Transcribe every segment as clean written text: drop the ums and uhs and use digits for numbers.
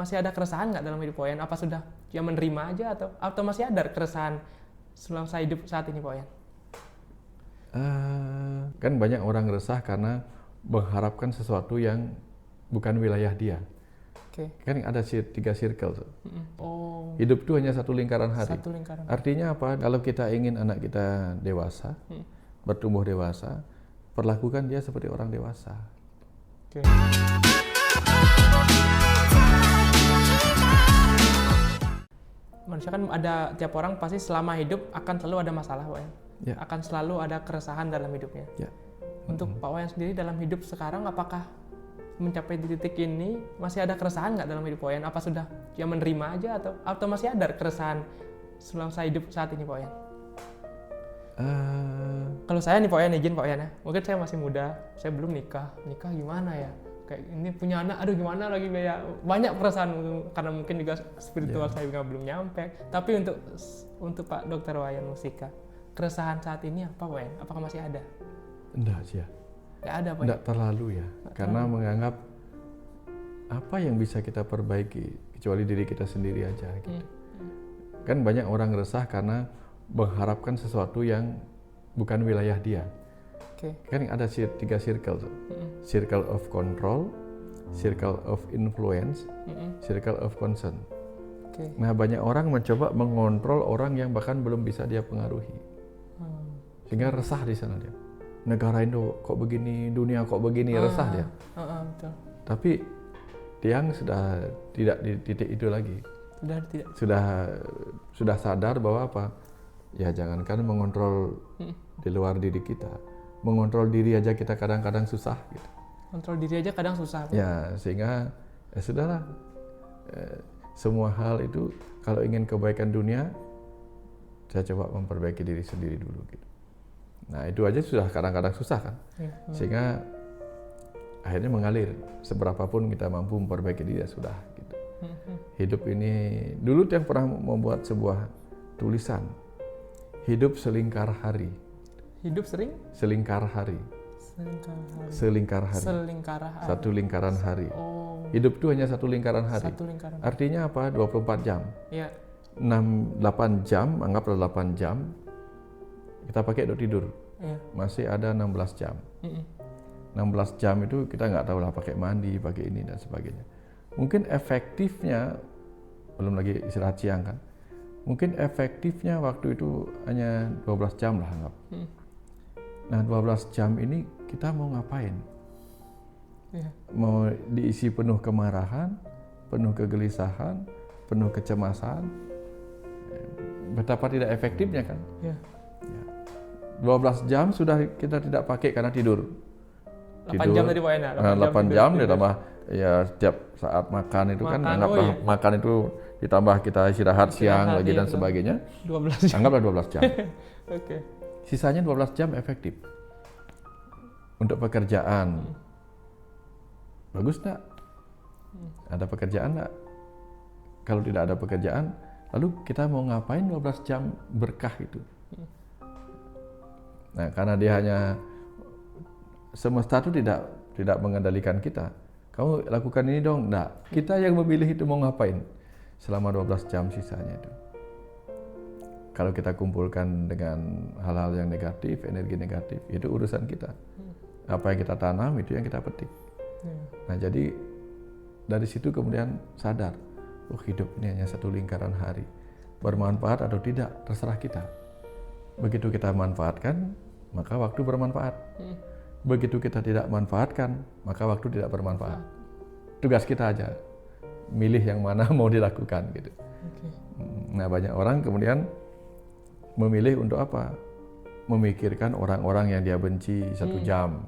Masih ada keresahan nggak dalam hidup Pak Wayan? Apa sudah ya menerima aja atau masih ada keresahan selama saya hidup saat ini Pak Wayan? Kan banyak orang resah karena mengharapkan sesuatu yang bukan wilayah dia. Oke. Kan ada 3 circle. Oh, Hidup itu hanya satu lingkaran hari. satu lingkaran. Artinya apa? Kalau kita ingin anak kita dewasa, bertumbuh dewasa, perlakukan dia seperti orang dewasa. Oke. Manusia kan ada, tiap orang pasti selama hidup akan selalu ada masalah Pak Wayan. Ya. Akan selalu ada keresahan dalam hidupnya. Ya. Untuk Pak Wayan sendiri dalam hidup sekarang, apakah mencapai di titik ini masih ada keresahan nggak dalam hidup Pak Wayan? Apa sudah ya menerima aja atau masih ada keresahan selama saya hidup saat ini Pak Wayan? Kalau saya nih Pak Wayan, izin Pak Wayan ya, mungkin saya masih muda, saya belum nikah gimana ya? Kayak ini punya anak, aduh gimana lagi, kayak banyak perasaan karena mungkin juga spiritual saya juga belum nyampe. Tapi untuk Pak Dr. Wayan Mustika, keresahan saat ini apa Pak Wayan? Apakah masih ada? Enggak sih ya. Nggak ada Pak Wayan? Enggak terlalu ya. Karena menganggap apa yang bisa kita perbaiki kecuali diri kita sendiri aja gitu. Kan banyak orang resah karena mengharapkan sesuatu yang bukan wilayah dia. Oke. Kan ada 3 circle. Circle of control, circle of influence, circle of concern. Oke. Nah, banyak orang mencoba mengontrol orang yang bahkan belum bisa dia pengaruhi. Sehingga resah di sana dia. Negara Indo kok begini, dunia kok begini, resah dia. Betul. Tapi Tiang sudah tidak di titik itu lagi. Sudah sadar bahwa apa? Ya jangankan mengontrol di luar diri kita, mengontrol diri aja kita kadang-kadang susah gitu. Kontrol diri aja kadang susah. Ya sehingga sudahlah, semua hal itu kalau ingin kebaikan dunia, saya coba memperbaiki diri sendiri dulu gitu. Nah itu aja sudah kadang-kadang susah kan, sehingga akhirnya mengalir. Seberapapun kita mampu memperbaiki diri ya sudah gitu. Hidup ini dulu Tiang pernah membuat sebuah tulisan. Hidup selingkar hari. Hidup Selingkar hari. Selingkar hari. Satu lingkaran hari. Oh. Hidup itu hanya satu lingkaran hari. Satu lingkaran. Artinya apa? 24 jam. Iya. 8 jam, anggaplah 8 jam. Kita pakai untuk tidur. Iya. Masih ada 16 jam. 16 jam itu kita nggak tahu lah pakai mandi, pakai ini dan sebagainya. Mungkin efektifnya, belum lagi istirahat siang kan, mungkin efektifnya waktu itu hanya 12 jam lah anggap. Nah 12 jam ini kita mau ngapain? Mau diisi penuh kemarahan, penuh kegelisahan, penuh kecemasan, betapa tidak efektifnya kan? 12 jam sudah kita tidak pakai karena tidur. 8 jam tadi Pak Wayan. 8 jam ditambah ya setiap saat makan itu kan anggaplah makan itu ditambah kita istirahat siang lagi dan sebagainya. 12 jam. Anggaplah 12 jam. Oke. Sisanya 12 jam efektif. Untuk pekerjaan. Bagus enggak? Ada pekerjaan enggak? Kalau tidak ada pekerjaan, lalu kita mau ngapain 12 jam berkah itu? Nah, karena dia hanya semesta itu tidak mengendalikan kita. Kamu lakukan ini dong. Nah, kita yang memilih itu mau ngapain selama 12 jam sisanya itu. Kalau kita kumpulkan dengan hal-hal yang negatif, energi negatif, itu urusan kita. Apa yang kita tanam itu yang kita petik. Nah, jadi dari situ kemudian sadar, oh hidup ini hanya satu lingkaran hari. Bermanfaat atau tidak, terserah kita. Begitu kita manfaatkan, maka waktu bermanfaat. Begitu kita tidak manfaatkan, maka waktu tidak bermanfaat. Tugas kita aja, milih yang mana mau dilakukan gitu. Nah banyak orang kemudian memilih untuk apa? Memikirkan orang-orang yang dia benci 1 jam.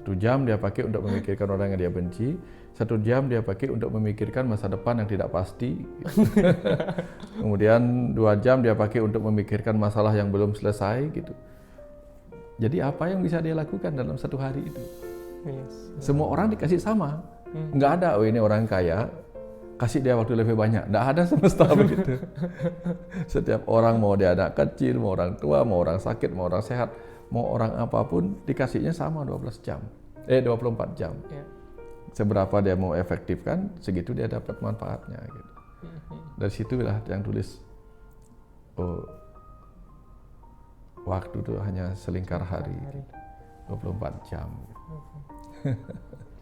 1 jam dia pakai untuk memikirkan orang yang dia benci. 1 jam dia pakai untuk memikirkan masa depan yang tidak pasti. Kemudian 2 jam dia pakai untuk memikirkan masalah yang belum selesai gitu. Jadi apa yang bisa dia lakukan dalam 1 hari itu? Semua orang dikasih sama. Nggak ada, oh ini orang kaya, kasih dia waktu lebih banyak. Nggak ada semesta begitu. Setiap orang, mau dia anak kecil, mau orang tua, mau orang sakit, mau orang sehat, mau orang apapun, dikasihnya sama 12 jam. 24 jam. seberapa dia mau efektifkan, segitu dia dapat manfaatnya gitu. Dari situlah yang tulis, oh waktu itu hanya selingkar hari, 24 jam.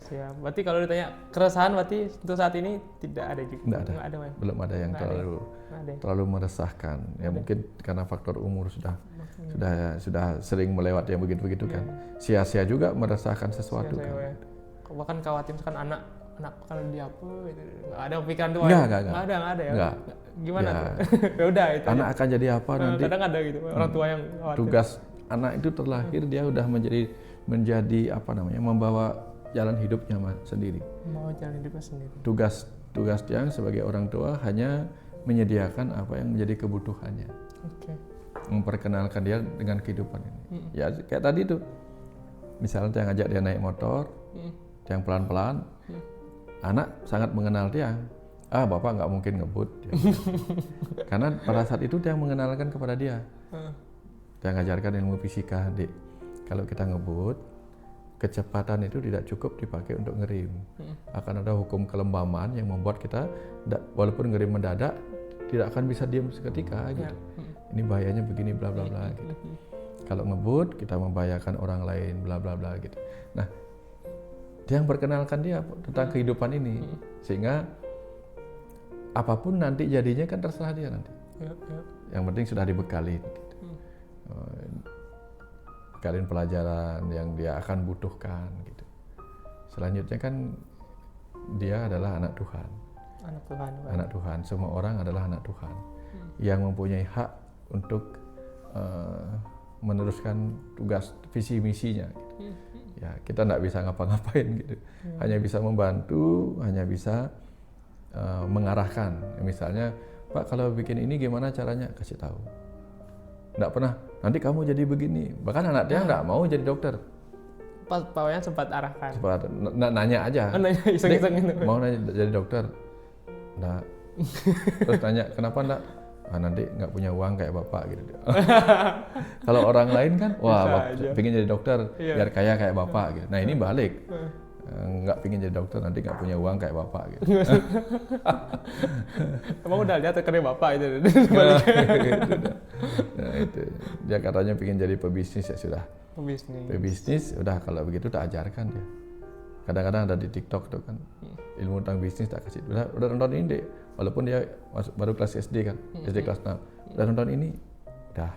Siap. Berarti kalau ditanya keresahan, berarti untuk saat ini tidak ada juga. Nggak ada. Nggak ada, Wan. Belum ada yang Nggak ada. terlalu meresahkan. Ya mungkin karena faktor umur sudah sering melewat yang begitu-begitu kan. Sia-sia juga meresahkan sesuatu kan. Ya. Bahkan khawatir misalkan anak kalau dia apa gitu. Nggak ada pikiran tuh. Nggak ada ya. Nggak. Gimana Ya. tuh? Ya udah itu. Anak akan jadi apa nanti? Kadang ada gitu orang tua yang khawatir. Tugas anak itu terlahir dia udah menjadi apa namanya, membawa jalan hidupnya sendiri. Mau jalan hidupnya sendiri. Tugas dia sebagai orang tua hanya menyediakan apa yang menjadi kebutuhannya. Oke. Memperkenalkan dia dengan kehidupan ini. Ya kayak tadi tuh, misalnya dia ngajak dia naik motor, yang pelan-pelan, anak sangat mengenal dia. Bapak nggak mungkin ngebut. Karena pada saat itu dia mengenalkan kepada dia. Dia ngajarkan ilmu fisika, Dik. Kalau kita ngebut, kecepatan itu tidak cukup dipakai untuk ngerem. Akan ada hukum kelembaman yang membuat kita walaupun ngerem mendadak tidak akan bisa diam seketika gitu. Ini bahayanya begini bla bla bla gitu. Kalau ngebut kita membahayakan orang lain bla bla bla gitu. Nah, dia yang perkenalkan dia tentang kehidupan ini sehingga apapun nanti jadinya kan terserah dia nanti. Yang penting sudah dibekali gitu. Bekalin pelajaran yang dia akan butuhkan gitu. Selanjutnya kan dia adalah anak Tuhan. Anak Tuhan. Semua orang adalah anak Tuhan yang mempunyai hak untuk meneruskan tugas visi misinya. Gitu. Ya kita nggak bisa ngapa-ngapain gitu. Hanya bisa membantu, hanya bisa mengarahkan. Misalnya, Pak kalau bikin ini gimana caranya? Kasih tahu. Nggak pernah, nanti kamu jadi begini. Bahkan anak dia nggak mau jadi dokter. Pak Wayan sempat arahkan. Sempat nanya aja. Nanya iseng-iseng itu. Mau jadi dokter? Nggak. Terus tanya, kenapa nggak? Nanti nggak punya uang kayak bapak gitu. Kalau orang lain kan, wah pengen jadi dokter biar kaya kayak bapak gitu. Nah ini balik. Nggak pingin jadi dokter, nanti nggak punya uang kayak bapak gitu. Emang udah lihat kerja bapak itu? Nah itu, dia katanya pingin jadi pebisnis ya sudah. Pebisnis, udah kalau begitu tak ajarkan dia. Kadang-kadang ada di TikTok tuh kan, ilmu tentang bisnis tak kasih. Udah nonton ini deh, walaupun dia baru kelas SD kan, SD kelas 6. Udah nonton ini, udah.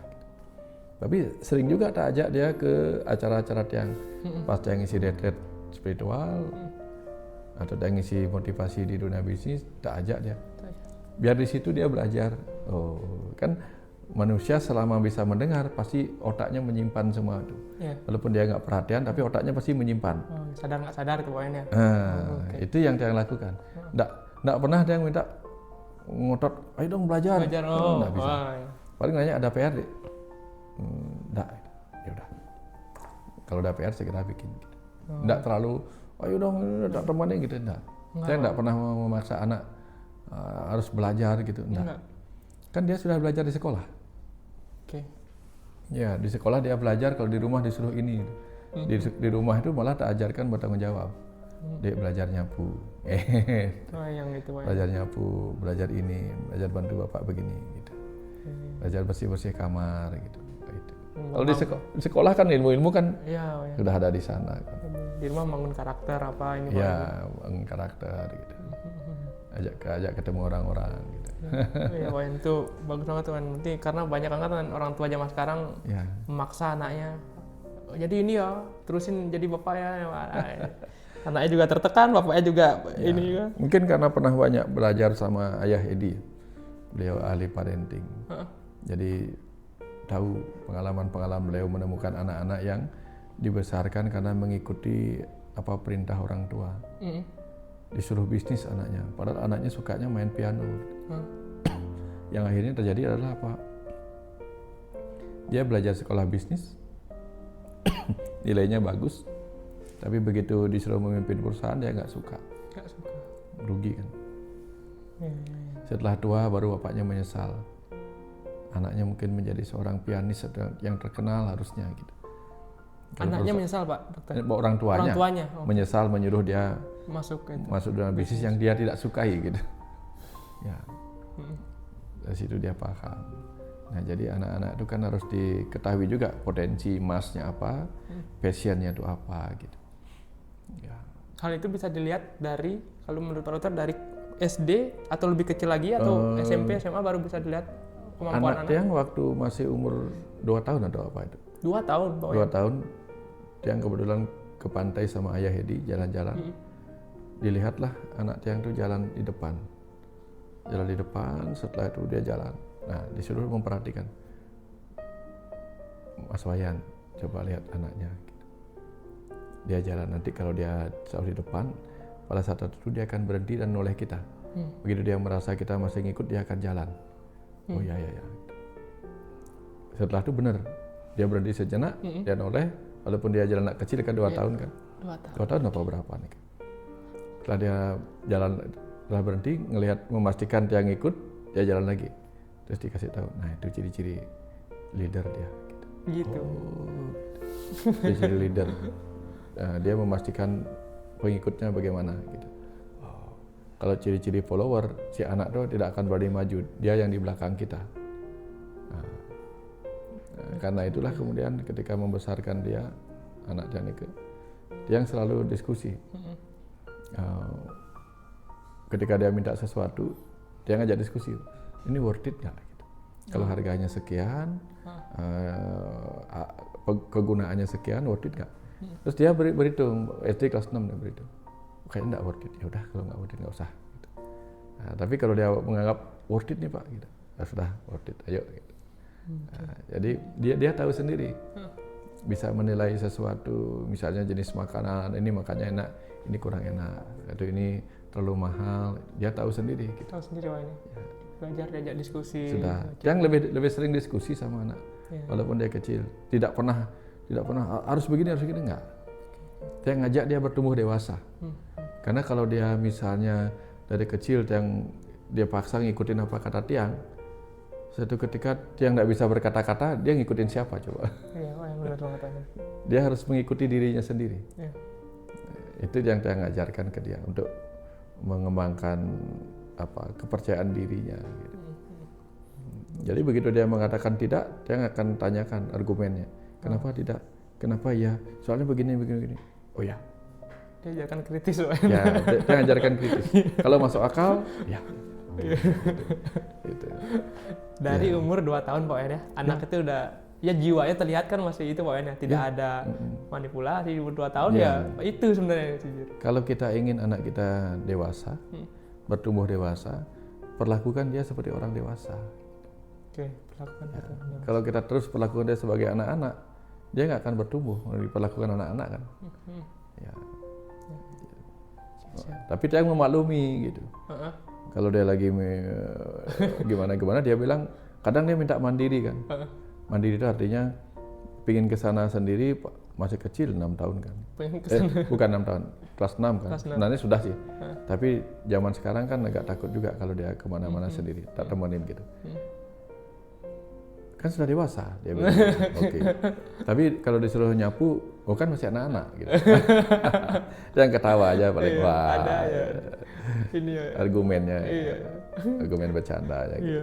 Tapi sering juga tak ajak dia ke acara-acara yang pas dia ngisi retreat spiritual atau dia ngisi motivasi di dunia bisnis, tak ajak dia. Biar di situ dia belajar. Oh, kan manusia selama bisa mendengar pasti otaknya menyimpan semua itu. Walaupun dia nggak perhatian, tapi otaknya pasti menyimpan. Sadar nggak sadar itu poinnya. Itu yang dia lakukan. Nggak pernah dia minta ngotot, ayo dong belajar. Nggak bisa. Paling nanya ada PR deh. Nggak. Ya udah. Kalau ada PR segera bikin. Nggak terlalu, ayo dong tak temani gitu. Nggak. Saya nggak pernah memaksa anak harus belajar gitu. Nggak. Kan dia sudah belajar di sekolah. Ya di sekolah dia belajar, kalau di rumah disuruh ini. Di rumah itu malah tak ajarkan bertanggung jawab. Dia belajar nyapu. Yang itu, belajar nyapu, belajar ini, belajar bantu bapak begini gitu. Belajar bersih-bersih kamar gitu. Kalau di sekolah kan ilmu-ilmu kan sudah ada di sana kan. Di rumah bangun karakter apa ini? Ya, bangun karakter gitu. Ajak ketemu orang-orang gitu. Iya, Wayan itu bagus banget tuh kan. Nanti karena banyak banget kan orang tua zaman sekarang memaksa anaknya. Jadi ini ya, terusin jadi bapak ya. Anaknya juga tertekan, bapaknya juga ini juga. Mungkin karena pernah banyak belajar sama ayah Edi. Beliau ahli parenting. Jadi tahu pengalaman-pengalaman beliau menemukan anak-anak yang dibesarkan karena mengikuti apa perintah orang tua. Disuruh bisnis anaknya, padahal anaknya sukanya main piano. Yang akhirnya terjadi adalah apa? Dia belajar sekolah bisnis, nilainya bagus, tapi begitu disuruh memimpin perusahaan dia nggak suka. Rugi kan. Setelah tua baru bapaknya menyesal. Anaknya mungkin menjadi seorang pianis yang terkenal harusnya gitu. Anaknya menyesal Pak Dokter? Orang tuanya. Menyesal menyuruh dia masuk dalam bisnis yang dia tidak sukai gitu. Ya, dari situ dia paham. Nah, jadi anak-anak itu kan harus diketahui juga potensi emasnya apa, passionnya itu apa gitu. Ya. Hal itu bisa dilihat dari, kalau menurut Pak Dokter, dari SD atau lebih kecil lagi atau SMP, SMA baru bisa dilihat kemampuan anak Tiang waktu masih umur 2 tahun atau apa itu? 2 tahun pokoknya. 2 tahun, Tiang kebetulan ke pantai sama ayah Hedi jalan-jalan. Dilihatlah anak Tiang itu jalan di depan. Jalan di depan, setelah itu dia jalan. Nah, disuruh memperhatikan. Mas Wayan, coba lihat anaknya. Dia jalan, nanti kalau dia selalu di depan, pada saat itu dia akan berhenti dan noleh kita. Begitu dia merasa kita masih ngikut, dia akan jalan. Oh ya. Setelah itu benar, dia berhenti sejenak, dia noleh, walaupun dia jalan anak kecil kan 2 tahun kan. 2 tahun apa berapa nih? Setelah dia jalan, setelah berhenti, ngelihat memastikan dia ngikut, dia jalan lagi. Terus dikasih tahu, nah itu ciri-ciri leader dia. Gitu. Oh, ciri-ciri leader. Nah, dia memastikan pengikutnya bagaimana gitu. Oh. Kalau ciri-ciri follower, si anak itu tidak akan berani maju, dia yang di belakang kita. Nah, karena itulah kemudian ketika membesarkan dia, anak Janike, dia yang selalu diskusi. Ketika dia minta sesuatu, dia ngajak diskusi. Ini worth it nggak? Gitu. Kalau harganya sekian, kegunaannya sekian, worth it nggak? Terus dia berhitung, SD kelas 6 dia berhitung. Kayaknya nggak worth it. Ya udah, kalau nggak worth it nggak usah. Gitu. Nah, tapi kalau dia menganggap worth it nih Pak, gitu. Ya sudah, worth it, ayo. Gitu. Nah, jadi dia tahu sendiri, bisa menilai sesuatu, misalnya jenis makanan, ini makannya enak, ini kurang enak, atau ini terlalu mahal, dia tahu sendiri. Gitu. Tahu sendiri Pak ini. Ya. Belajar diajak diskusi. Sudah. Yang lebih sering diskusi sama anak, walaupun dia kecil. Tidak pernah harus begini enggak. Dia ngajak dia bertumbuh dewasa. Karena kalau dia misalnya dari kecil yang dia paksa ngikutin apa kata Tiang, suatu ketika Tiang nggak bisa berkata-kata, dia ngikutin siapa coba? Iya, benar banget. Dia harus mengikuti dirinya sendiri. Ya. Itu yang Tiang ajarkan ke dia untuk mengembangkan kepercayaan dirinya. Gitu. Jadi begitu dia mengatakan tidak, dia akan tanyakan argumennya. Kenapa tidak? Kenapa ya? Soalnya begini. Oh ya. Dia ajarkan kritis. Ya, dia ajarkan kritis. Kalau masuk akal, ya. Gitu. Dari umur 2 tahun Pak ya, anak itu udah, ya jiwanya terlihat kan masih itu Pak ya, tidak ada manipulasi. Di umur 2 tahun ya itu sebenarnya. Kalau kita ingin anak kita dewasa, bertumbuh dewasa, perlakukan dia seperti orang dewasa. Oke, perlakukan ya. Kalau kita terus perlakukan dia sebagai anak-anak, dia nggak akan bertumbuh. Diperlakukan anak-anak kan. Ya. Tapi dia memaklumi gitu. Kalau dia lagi gimana dia bilang, kadang dia minta mandiri kan. Mandiri itu artinya pingin kesana sendiri, masih kecil 6 tahun kan. Bukan 6 tahun, kelas 6 kan. Sebenarnya sudah sih. Tapi zaman sekarang kan agak takut juga kalau dia kemana-mana sendiri, tak temenin gitu. Kan sudah dewasa, dia bilang. Oke. Tapi kalau disuruh nyapu, kan masih anak-anak gitu. Dia ketawa aja paling wah. Ada ya. Ini Argumennya. Argumen bercanda ya gitu. Iya.